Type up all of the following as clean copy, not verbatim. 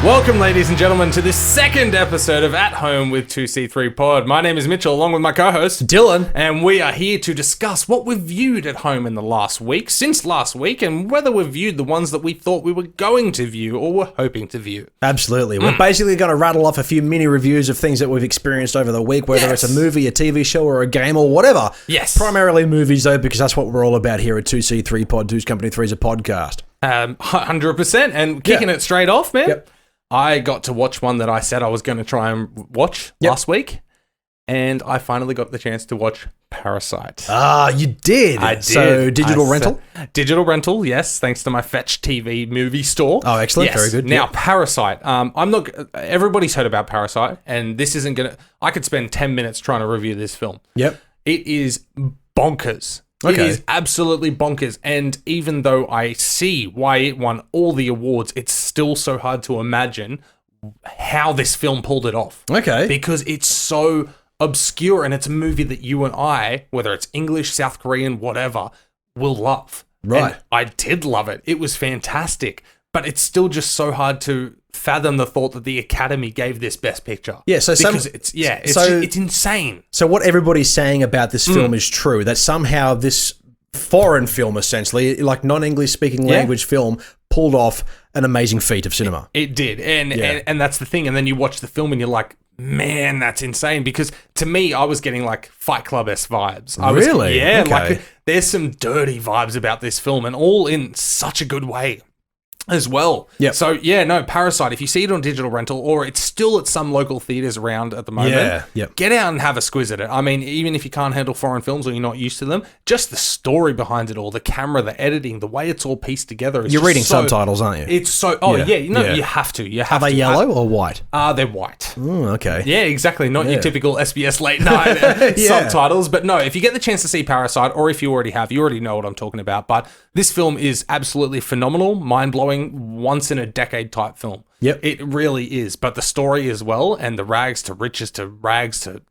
Welcome, ladies and gentlemen, to this second episode of At Home with 2c3pod. My name is Mitchell, along with my co-host, Dylan. and we are here to discuss what we've viewed at home in the last week, since last week, and whether we've viewed the ones that we thought we were going to view or were hoping to view. Absolutely. We're basically going to rattle off a few mini reviews of things that we've experienced over the week, whether it's a movie, a TV show, or a game, or whatever. Yes. Primarily movies, though, because that's what we're all about here at 2c3pod, Two's Company, Three's a Podcast. 100%, and kicking it straight off, man. Yep. I got to watch one that I said I was going to try and watch last week, and I finally got the chance to watch Parasite. Ah, you did. I did. So, digital rental? Digital rental, yes, thanks to my Fetch TV movie store. Oh, excellent. Yes. Very good. Now, Parasite. I'm not. Everybody's heard about Parasite, and this isn't gonna. I could spend 10 minutes trying to review this film. Yep. It is bonkers. Okay. It is absolutely bonkers. And even though I see why it won all the awards, it's still so hard to imagine how this film pulled it off. Okay. Because it's so obscure, and it's a movie that you and I, whether it's English, South Korean, whatever, will love. Right. And I did love it. It was fantastic. But it's still just so hard to fathom the thought that the Academy gave this Best Picture. Yeah, so it's insane. So what everybody's saying about this film is true, that somehow this foreign film, essentially, like non-English speaking language film, pulled off an amazing feat of cinema. It did. And that's the thing. And then you watch the film and you're like, man, that's insane. Because to me, I was getting like Fight Club-esque vibes. Really? Yeah, okay. like there's some dirty vibes about this film, and all in such a good way as well. Yep. So, yeah, no, Parasite, if you see it on digital rental, or it's still at some local theaters around at the moment, get out and have a squiz at it. I mean, even if you can't handle foreign films or you're not used to them, just the story behind it all, the camera, the editing, the way it's all pieced together. You're reading subtitles, aren't you? It's so... you have to. You have Are they to. yellow or white? They're white. Okay. Yeah, exactly. Not your typical SBS late night subtitles. But no, if you get the chance to see Parasite, or if you already have, you already know what I'm talking about. But this film is absolutely phenomenal, mind-blowing, once in a decade type film. Yep. It really is. But the story as well, and the rags to riches to rags to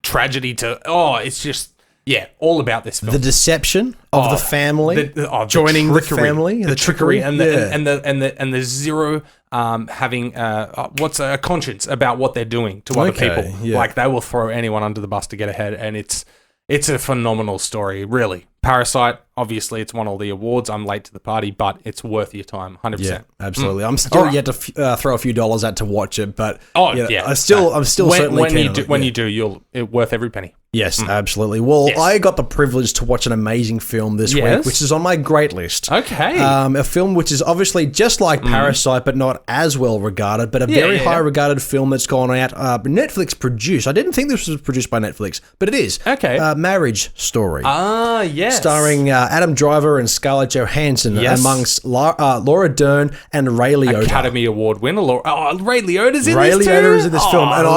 tragedy to... Oh, it's just... Yeah, all about this film. The deception of the family, joining the family, the trickery, and the zero having what's a conscience about what they're doing to other people. Yeah. Like they will throw anyone under the bus to get ahead, and it's a phenomenal story, really. Parasite, obviously, it's won all the awards. I'm late to the party, but it's worth your time, 100%. Yeah, absolutely. I'm still yet to throw a few dollars at to watch it, but I'm still certainly keen. When you do, it's worth every penny. Yes, absolutely. Well, I got the privilege to watch an amazing film this week, which is on my great list. Okay. A film which is obviously just like Parasite, but not as well regarded, but a very high regarded film that's gone out. Netflix produced. I didn't think this was produced by Netflix, but it is. Okay. Marriage Story. Yes. Starring Adam Driver and Scarlett Johansson, amongst Laura Dern and Ray Liotta. Academy Award winner. Ray Liotta's in Ray this too? Liotta is in this film, and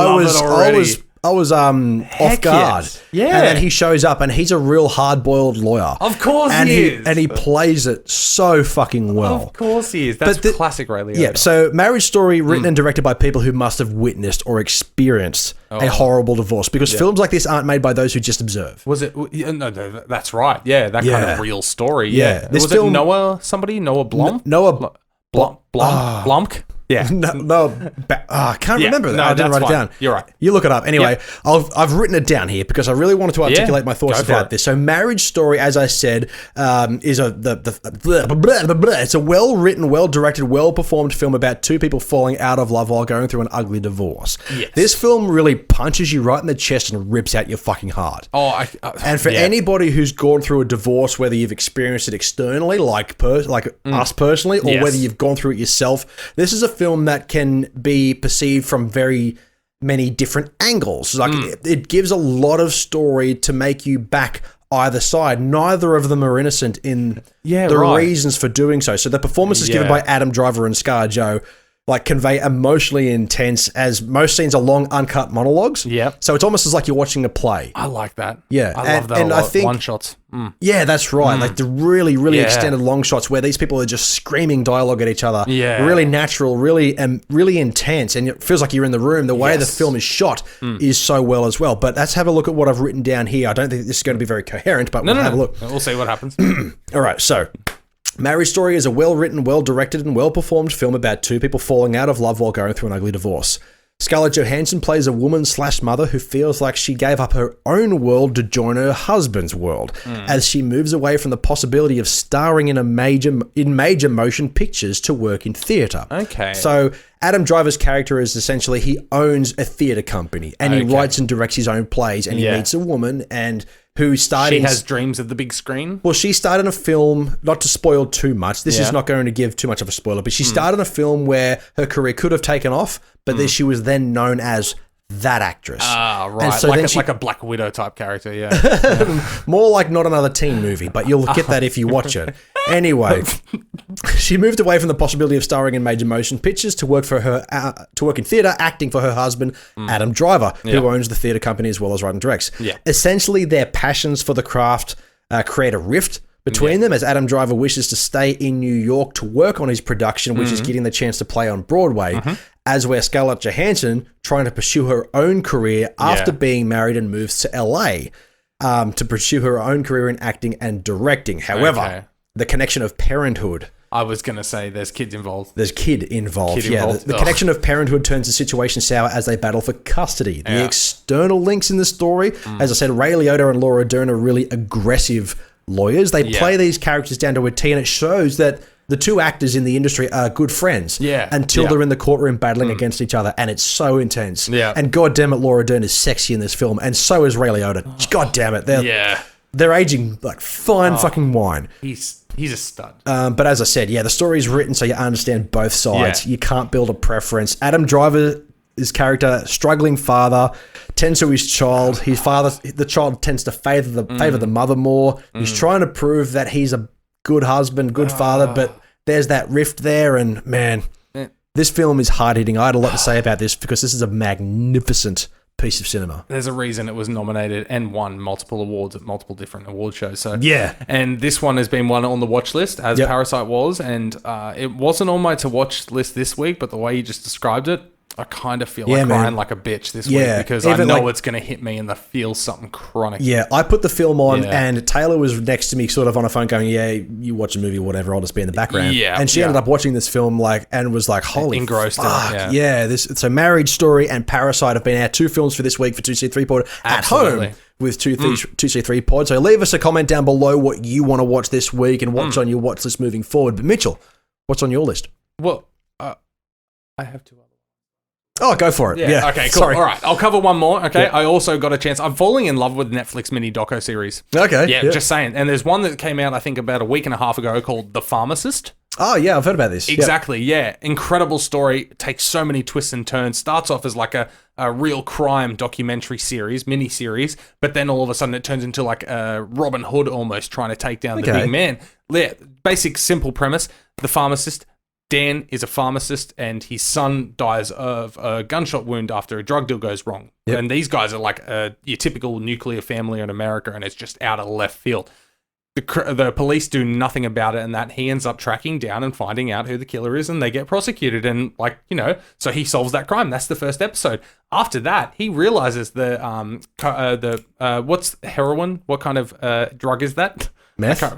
I was off guard. Yes. Yeah. And then he shows up, and he's a real hard-boiled lawyer. Of course and he is. And he plays it so fucking well. Of course he is. That's classic Ray Liotta. Yeah, so Marriage Story, written and directed by people who must have witnessed or experienced a horrible divorce, because films like this aren't made by those who just observe. Was it? No, that's right. Yeah, that kind of real story. Yeah. Was it Noah Blom? Noah Blomk? Yeah. I can't remember that. No, I didn't write it down. You're right. You look it up. Anyway, I've written it down here because I really wanted to articulate my thoughts about this. So Marriage Story, as I said, is it's a well-written, well-directed, well-performed film about two people falling out of love while going through an ugly divorce. Yes. This film really punches you right in the chest and rips out your fucking heart. And for anybody who's gone through a divorce, whether you've experienced it externally, like us personally, or whether you've gone through it yourself, this is a film that can be perceived from very many different angles. Like it gives a lot of story to make you back either side. Neither of them are innocent in the reasons for doing so. So the performances given by Adam Driver and ScarJo convey emotionally intense, as most scenes are long, uncut monologues. Yeah. So it's almost as like you're watching a play. I like that. Yeah. I love that a lot. One shots. Yeah, that's right. Like the really, really extended long shots where these people are just screaming dialogue at each other. Yeah. Really natural, really intense, and it feels like you're in the room. The way the film is shot is so well as well. But let's have a look at what I've written down here. I don't think this is going to be very coherent, but we'll have a look. We'll see what happens. All right, so Marriage Story is a well-written, well-directed, and well-performed film about two people falling out of love while going through an ugly divorce. Scarlett Johansson plays a woman/mother who feels like she gave up her own world to join her husband's world as she moves away from the possibility of starring in major motion pictures to work in theatre. Okay. So Adam Driver's character is essentially he owns a theatre company and he writes and directs his own plays and he meets a woman and who started... She has dreams of the big screen? Well, she starred in a film, not to spoil too much, this is not going to give too much of a spoiler, but she starred in a film where her career could have taken off, but then she was then known as that actress. Ah, right. So like a Black Widow type character, yeah. More like not another teen movie, but you'll get that if you watch it. Anyway, she moved away from the possibility of starring in major motion pictures to work in theatre, acting for her husband, Adam Driver, who owns the theatre company as well as writes and directs. Yeah. Essentially, their passions for the craft create a rift between them as Adam Driver wishes to stay in New York to work on his production, which is getting the chance to play on Broadway, as where Scarlett Johansson trying to pursue her own career after being married and moves to LA to pursue her own career in acting and directing. However, the connection of parenthood. I was going to say there's kids involved. There's kid involved. The connection of parenthood turns the situation sour as they battle for custody. The external links in the story, as I said, Ray Liotta and Laura Dern are really aggressive lawyers. They play these characters down to a T, and it shows that the two actors in the industry are good friends until they're in the courtroom battling against each other, and it's so intense. And God damn it, Laura Dern is sexy in this film, and so is Ray Liotta. God damn it. They're aging like fine fucking wine. He's a stud. But as I said, the story's written so you understand both sides. You can't build a preference. Adam Driver, his character, struggling father, tends to his child. His father, the child tends to favor the mother more. He's trying to prove that he's a good husband, good father, but there's that rift there, and man, this film is hard-hitting. I had a lot to say about this because this is a magnificent piece of cinema. There's a reason it was nominated and won multiple awards at multiple different award shows. So and this one has been one on the watch list as Parasite was, and it wasn't on my to watch list this week, but the way you just described it, I kind of feel like crying like a bitch this week because I know it's going to hit me and I feel something chronic. I put the film on and Taylor was next to me sort of on a phone going, you watch a movie or whatever, I'll just be in the background. And she ended up watching this film and was like, holy engrossed fuck. So Marriage Story and Parasite have been our two films for this week for 2c3pod at home with 2c3pod. So leave us a comment down below what you want to watch this week and what's on your watch list moving forward. But Mitchell, what's on your list? Well, I have two. Oh, go for it. Yeah. Okay, cool. Sorry. All right. I'll cover one more. Okay. Yeah. I also got a chance. I'm falling in love with Netflix mini doco series. Okay. Yeah, just saying. And there's one that came out, I think, about a week and a half ago called The Pharmacist. Oh, yeah. I've heard about this. Exactly. Yeah. Incredible story. Takes so many twists and turns. Starts off as like a real crime documentary series, mini series, but then all of a sudden it turns into like a Robin Hood almost trying to take down the big man. Yeah. Basic, simple premise. The pharmacist. Dan is a pharmacist and his son dies of a gunshot wound after a drug deal goes wrong. And these guys are like your typical nuclear family in America, and it's just out of left field. The police do nothing about it, and that he ends up tracking down and finding out who the killer is, and they get prosecuted. And so he solves that crime. That's the first episode. After that, he realizes what's heroin? What kind of drug is that? Meth? No.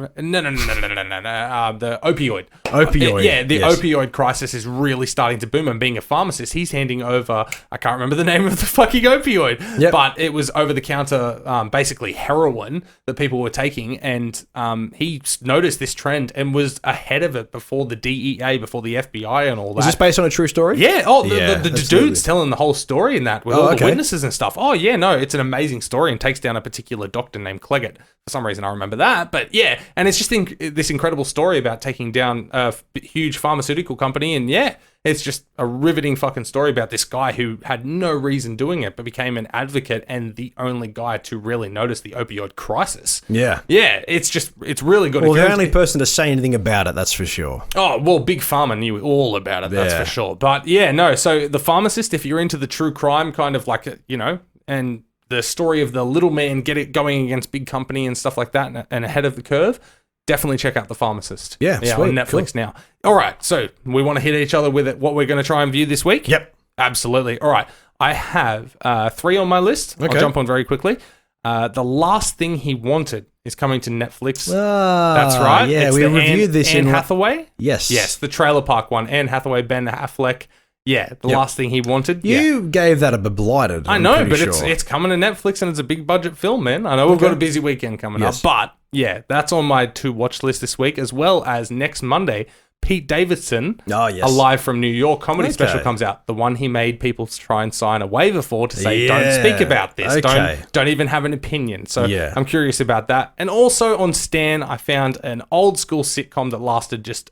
The opioid. Opioid. The opioid crisis is really starting to boom. And being a pharmacist, he's handing over, I can't remember the name of the fucking opioid, but it was over-the-counter, basically heroin that people were taking. And he noticed this trend and was ahead of it before the DEA, before the FBI and all that. Is this based on a true story? Yeah. Oh, the dude's telling the whole story in that with all the witnesses and stuff. Oh, yeah, no, it's an amazing story and takes down a particular doctor named Cleggett. For some reason, I remember that. But yeah, and it's just this incredible story about taking down a huge pharmaceutical company. And yeah, it's just a riveting fucking story about this guy who had no reason doing it, but became an advocate and the only guy to really notice the opioid crisis. Yeah. Yeah, it's really good. Well, the only person to say anything about it, that's for sure. Oh, well, Big Pharma knew all about it, that's for sure. But yeah, no, so The Pharmacist, if you're into the true crime kind of like, and the story of the little man going against big company and stuff like that and ahead of the curve, definitely check out The Pharmacist. Yeah, on Netflix now. All right, so we want to hit each other with it. What we're going to try and view this week? Yep. Absolutely. All right, I have 3 on my list. Okay. I'll jump on very quickly. The Last Thing He Wanted is coming to Netflix. That's right. Yeah, we reviewed this Anne Hathaway. Yes. Yes, the Trailer Park one. Anne Hathaway, Ben Affleck. Yeah, the last thing he wanted. You gave that a bblighted. I know, but it's coming to Netflix and it's a big budget film, man. I know we've got a busy weekend coming up, but yeah, that's on my to watch list this week, as well as next Monday, Pete Davidson, a Live from New York comedy special comes out. The one he made people try and sign a waiver for to say, don't speak about this. Don't even have an opinion. So I'm curious about that. And also on Stan, I found an old school sitcom that lasted just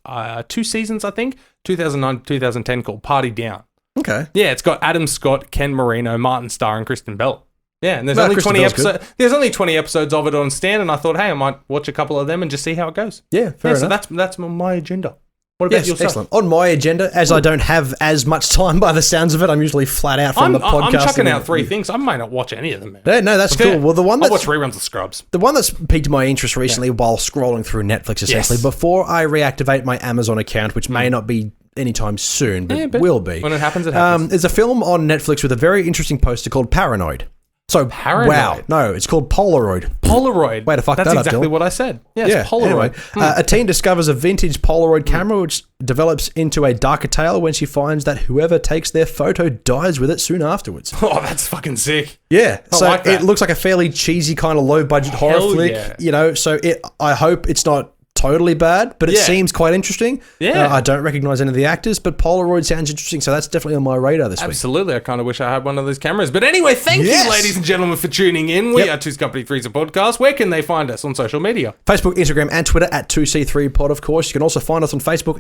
2 seasons, I think, 2009 to 2010, called Party Down. Okay. Yeah, it's got Adam Scott, Ken Marino, Martin Starr, and Kristen Bell. Yeah, and there's only 20 episodes. There's only 20 episodes of it on Stan, and I thought, hey, I might watch a couple of them and just see how it goes. Yeah, fair enough. So that's my agenda. What about yourself? Excellent. On my agenda, as I don't have as much time by the sounds of it, I'm usually flat out from the podcast. I'm chucking out 3 things. I might not watch any of them, man. No, that's cool. Well, I'll watch reruns of Scrubs. The one that's piqued my interest recently while scrolling through Netflix, essentially, before I reactivate my Amazon account, which may not be anytime soon, but will be. When it happens, it happens. There's a film on Netflix with a very interesting poster called Paranoid. So, Paranoid. Wow. No, it's called Polaroid. Polaroid. Way to fuck that up, That's exactly what I said. Yes, Polaroid. Anyway, a teen discovers a vintage Polaroid camera which develops into a darker tale when she finds that whoever takes their photo dies with it soon afterwards. Oh, that's fucking sick. Yeah. So like it looks like a fairly cheesy kind of low-budget horror flick. Yeah. You know, so I hope it's not totally bad, but it seems quite interesting. Yeah. I don't recognize any of the actors, but Polaroid sounds interesting, so that's definitely on my radar this week. Absolutely. I kind of wish I had one of those cameras. But anyway, thank you, ladies and gentlemen, for tuning in. We are 2's Company 3's Podcast. Where can they find us on social media? Facebook, Instagram, and Twitter at 2c3pod, of course. You can also find us on Facebook,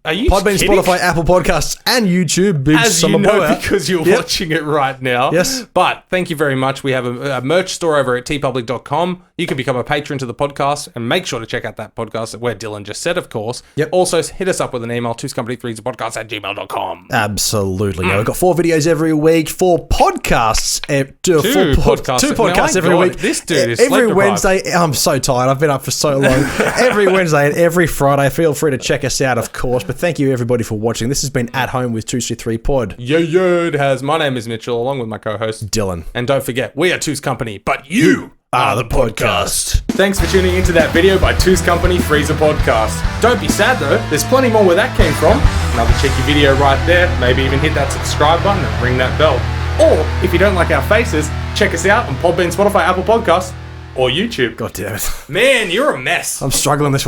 Are you Podbean, kidding? Spotify, Apple Podcasts, and YouTube. Big As summer you know, blowout. because you're watching it right now. Yes. But thank you very much. We have a merch store over at tpublic.com. You can become a patron to the podcast, and make sure to check out that podcast where Dylan just said, of course. Yep. Also, hit us up with an email, 2's Company 3's podcast at gmail.com. Absolutely. We've got 4 videos every week, 4 podcasts. 2 podcasts every week. This dude is every Wednesday. I'm so tired. I've been up for so long. Every Wednesday and every Friday. Feel free to check us out, of course. But thank you, everybody, for watching. This has been At Home with 2c3pod. It has. My name is Mitchell, along with my co-host, Dylan. And don't forget, we are 2's Company, but you are the podcast. Thanks for tuning into that video by 2's Company 3's Podcast. Don't be sad though, there's plenty more where that came from. Another cheeky video right there. Maybe even hit that subscribe button and ring that bell. Or, if you don't like our faces, check us out on Podbean, Spotify, Apple Podcasts, or YouTube. God damn it. Man, you're a mess. I'm struggling this